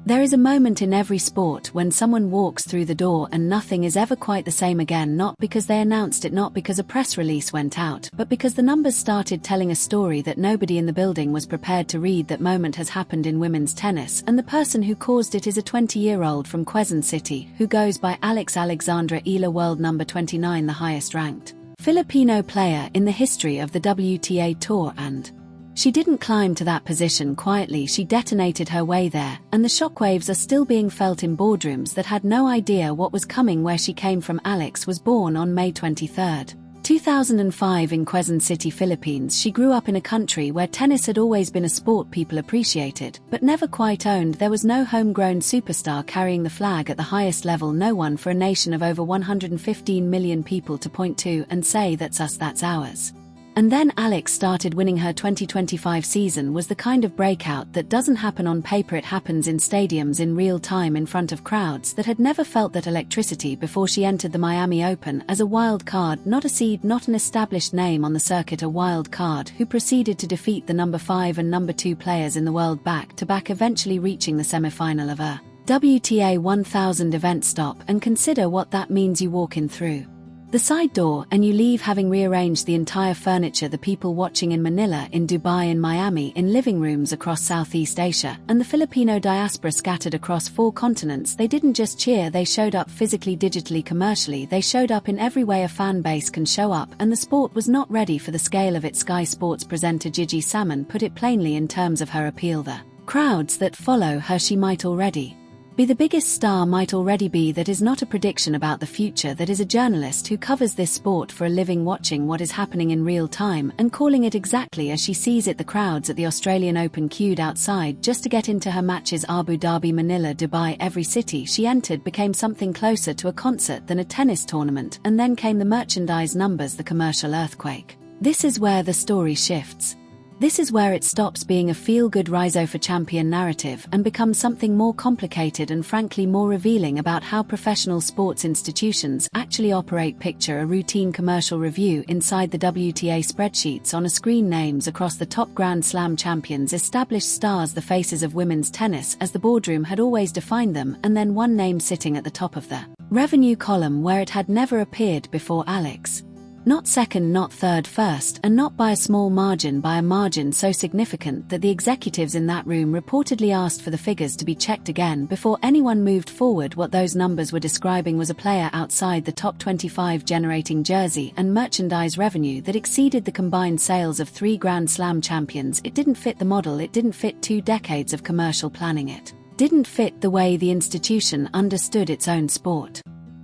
There is a moment in every sport when someone walks through the door and nothing is ever quite the same again, not because they announced it, not because a press release went out, but because the numbers started telling a story that nobody in the building was prepared to read. That moment has happened in women's tennis, and the person who caused it is a 20-year-old from Quezon City who goes by Alex Eala, world number 29, the highest ranked Filipino player in the history of the WTA tour, and she didn't climb to that position quietly, she detonated her way there, and the shockwaves are still being felt in boardrooms that had no idea what was coming. Where she came from. Alex was born on May 23, 2005 in Quezon City, Philippines. She grew up in a country where tennis had always been a sport people appreciated, but never quite owned. There was no homegrown superstar carrying the flag at the highest level, no one for a nation of over 115 million people to point to and say, that's us, that's ours. And then Alex started winning. Her 2025 season was the kind of breakout that doesn't happen on paper, it happens in stadiums in real time in front of crowds that had never felt that electricity before. She entered the Miami Open as a wild card, not a seed, not an established name on the circuit, a wild card who proceeded to defeat the number 5 and number 2 players in the world back to back, eventually reaching the semi-final of a WTA 1000 event. Stop and consider what that means. You walk in through the side door and you leave having rearranged the entire furniture. The people watching in Manila, in Dubai, in Miami, in living rooms across Southeast Asia, and the Filipino diaspora scattered across 4 continents, they didn't just cheer, they showed up physically, digitally, commercially. They showed up in every way a fan base can show up, and the sport was not ready for the scale of it. Sky Sports presenter Gigi Salmon put it plainly in terms of her appeal. The crowds that follow her, she might already be the biggest star, might already be. That is not a prediction about the future, that is a journalist who covers this sport for a living, watching what is happening in real time and calling it exactly as she sees it. The crowds at the Australian Open queued outside just to get into her matches. Abu Dhabi, Manila, Dubai, every city she entered became something closer to a concert than a tennis tournament, and then came the merchandise numbers, the commercial earthquake. This is where the story shifts. This is where it stops being a feel-good rise for champion narrative and becomes something more complicated and frankly more revealing about how professional sports institutions actually operate. Picture a routine commercial review inside the WTA spreadsheets. On a screen, names across the top Grand Slam champions, established stars, the faces of women's tennis as the boardroom had always defined them, and then one name sitting at the top of the revenue column where it had never appeared before: Alex. Not second, not third, first, and not by a small margin, by a margin so significant that the executives in that room reportedly asked for the figures to be checked again before anyone moved forward. What those numbers were describing was a player outside the top 25 generating jersey and merchandise revenue that exceeded the combined sales of 3 Grand Slam champions. It didn't fit the model, it didn't fit 2 decades of commercial planning, it didn't fit the way the institution understood its own sport.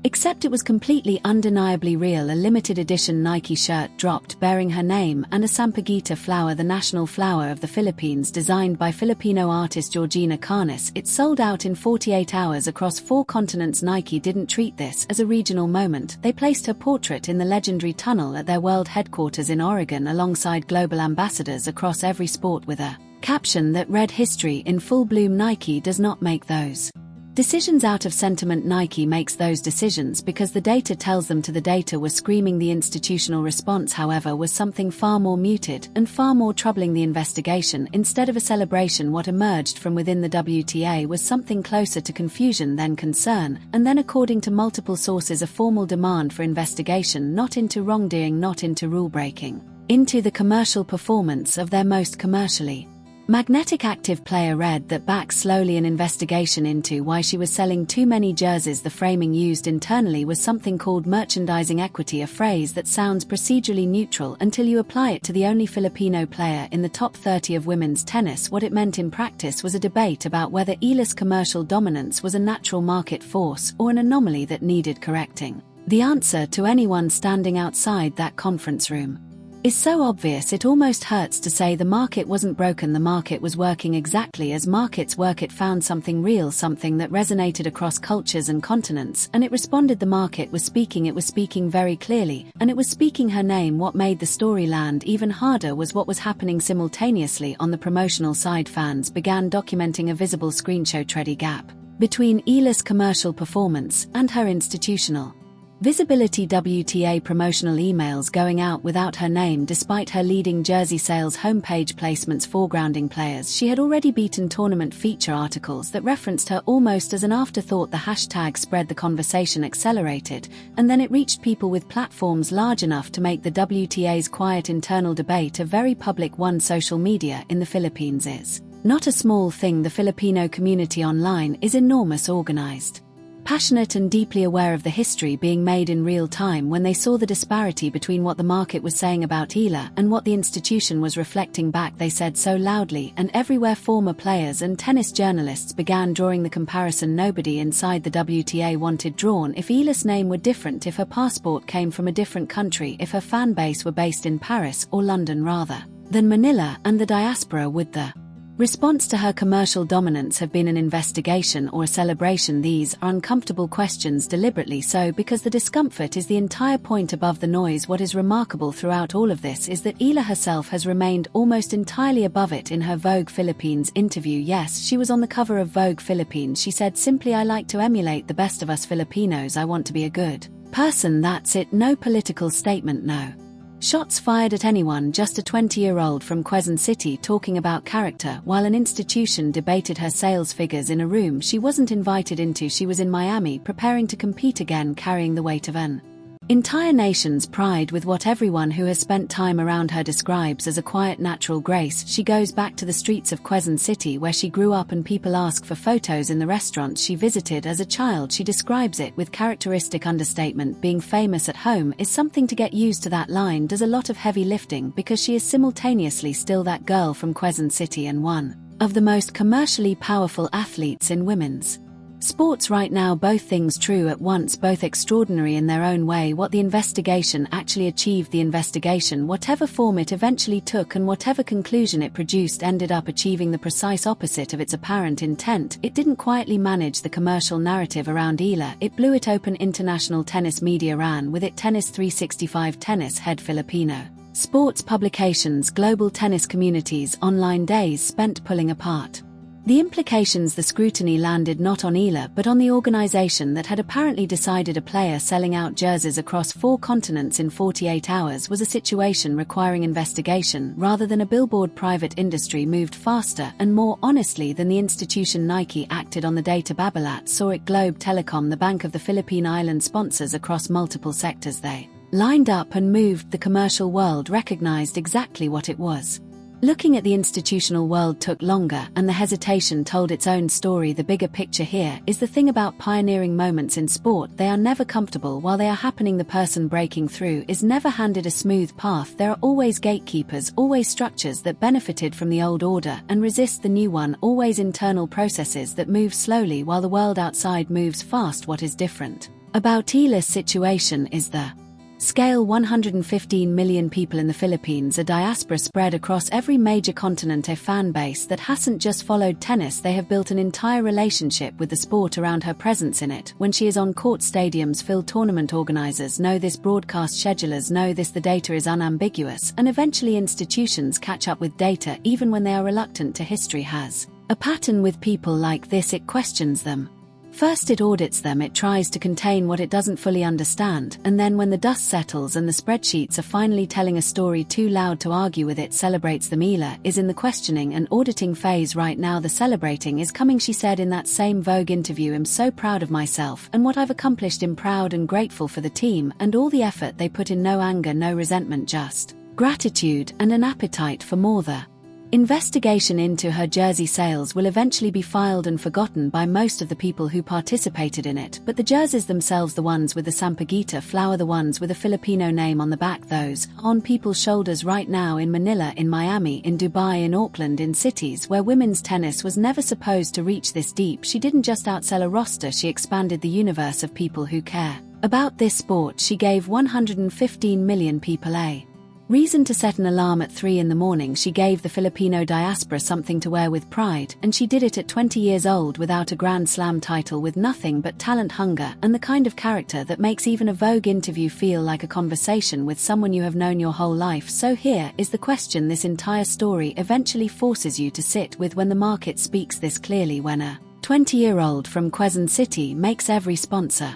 Except it was completely undeniably real. A limited edition Nike shirt dropped bearing her name and a sampaguita flower, the national flower of the Philippines, designed by Filipino artist Georgina Canis. It sold out in 48 hours across 4 continents. Nike didn't treat this as a regional moment. They placed her portrait in the legendary tunnel at their world headquarters in Oregon alongside global ambassadors across every sport with a caption that read, "History in full bloom." Nike does not make those decisions out of sentiment. Nike makes those decisions because the data tells them to. The data was screaming. The institutional response, however, was something far more muted and far more troubling. The investigation, instead of a celebration, what emerged from within the WTA was something closer to confusion than concern, and then, according to multiple sources, a formal demand for investigation, not into wrongdoing, not into rule-breaking, into the commercial performance of their most commercially magnetic active player. Read that back slowly, an investigation into why she was selling too many jerseys. The framing used internally was something called merchandising equity, a phrase that sounds procedurally neutral until you apply it to the only Filipino player in the top 30 of women's tennis. What it meant in practice was a debate about whether Eala's commercial dominance was a natural market force or an anomaly that needed correcting. The answer to anyone standing outside that conference room is so obvious it almost hurts to say. The market wasn't broken, the market was working exactly as markets work. It found something real, something that resonated across cultures and continents, and it responded. The market was speaking, it was speaking very clearly, and it was speaking her name. What made the story land even harder was what was happening simultaneously on the promotional side. Fans began documenting a visible screenshot-ready gap between Eala's commercial performance and her institutional Visibility WTA promotional emails going out without her name despite her leading jersey sales homepage placements foregrounding players. She had already beaten tournament feature articles that referenced her almost as an afterthought. The hashtag spread the conversation accelerated, and then it reached people with platforms large enough to make the WTA's quiet internal debate a very public one. Social media in the Philippines is not a small thing. The Filipino community online is enormous, organized, passionate and deeply aware of the history being made in real time. When they saw the disparity between what the market was saying about Eala and what the institution was reflecting back, they said so loudly and everywhere. Former players and tennis journalists began drawing the comparison nobody inside the WTA wanted drawn. If Eala's name were different, if her passport came from a different country, if her fan base were based in Paris or London rather than Manila and the diaspora, would the response to her commercial dominance have been an investigation or a celebration? These are uncomfortable questions, deliberately so, because the discomfort is the entire point above the noise. What is remarkable throughout all of this is that Eala herself has remained almost entirely above it. In her Vogue Philippines interview, yes, she was on the cover of Vogue Philippines, she said simply, "I like to emulate the best of us Filipinos. I want to be a good person. That's it." No political statement, no shots fired at anyone, just a 20-year-old from Quezon City talking about character while an institution debated her sales figures in a room she wasn't invited into. She was in Miami preparing to compete again, carrying the weight of an entire nation's pride with what everyone who has spent time around her describes as a quiet natural grace. She goes back to the streets of Quezon City where she grew up, and people ask for photos in the restaurants she visited as a child. She describes it with characteristic understatement. Being famous at home is something to get used to. That line does a lot of heavy lifting because she is simultaneously still that girl from Quezon City and one of the most commercially powerful athletes in women's sports right now. Both things true at once, both extraordinary in their own way. What the investigation actually achieved, the investigation, whatever form it eventually took and whatever conclusion it produced, ended up achieving the precise opposite of its apparent intent. It didn't quietly manage the commercial narrative around Eala, it blew it open. International tennis media ran with it. Tennis 365 tennis head Filipino sports publications, global tennis communities, online days spent pulling apart the implications. The scrutiny landed not on Eala but on the organization that had apparently decided a player selling out jerseys across 4 continents in 48 hours was a situation requiring investigation rather than a billboard. Private industry moved faster and more honestly than the institution. Nike acted on the data. Babolat saw it. Globe Telecom, the Bank of the Philippine Island, sponsors across multiple sectors. They lined up and moved. The commercial world recognized exactly what it was looking at. The institutional world took longer, and the hesitation told its own story. The bigger picture here is the thing about pioneering moments in sport: they are never comfortable while they are happening. The person breaking through is never handed a smooth path. There are always gatekeepers, always structures that benefited from the old order and resist the new one, always internal processes that move slowly while the world outside moves fast. What is different about Eala's situation is the scale. 115 million people in the Philippines, a diaspora spread across every major continent, a fan base that hasn't just followed tennis, they have built an entire relationship with the sport around her presence in it. When she is on court, stadiums fill. Tournament organizers know this, broadcast schedulers know this. The data is unambiguous, and eventually institutions catch up with data even when they are reluctant to. History has a pattern with people like this: it questions them. First it audits them, it tries to contain what it doesn't fully understand, and then when the dust settles and the spreadsheets are finally telling a story too loud to argue with, it celebrates them. Eala is in the questioning and auditing phase right now. The celebrating is coming. She said in that same Vogue interview, "I'm so proud of myself and what I've accomplished. I'm proud and grateful for the team and all the effort they put in. No anger, no resentment, just gratitude and an appetite for more." The investigation into her jersey sales will eventually be filed and forgotten by most of the people who participated in it, but the jerseys themselves, the ones with the Sampaguita flower, the ones with a Filipino name on the back, those on people's shoulders right now in Manila, in Miami, in Dubai, in Auckland, in cities where women's tennis was never supposed to reach this deep. She didn't just outsell a roster, she expanded the universe of people who care about this sport. She gave 115 million people a reason to set an alarm at 3 in the morning. She gave the Filipino diaspora something to wear with pride, and she did it at 20 years old without a Grand Slam title, with nothing but talent, hunger, and the kind of character that makes even a Vogue interview feel like a conversation with someone you have known your whole life. So here is the question this entire story eventually forces you to sit with when the market speaks this clearly, when a 20-year-old from Quezon City makes every sponsor,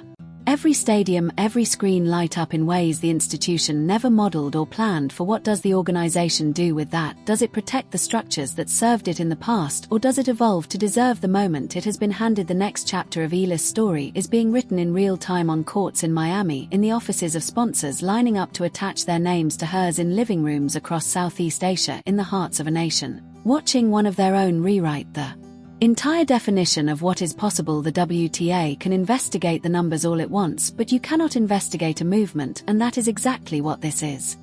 Every stadium, every screen light up in ways the institution never modeled or planned for. What does the organization do with that? Does it protect the structures that served it in the past, or does it evolve to deserve the moment it has been handed? The next chapter of Eala's story is being written in real time on courts in Miami, in the offices of sponsors lining up to attach their names to hers, in living rooms across Southeast Asia, in the hearts of a nation, watching one of their own rewrite the entire definition of what is possible. The WTA can investigate the numbers all it wants, but you cannot investigate a movement, and that is exactly what this is.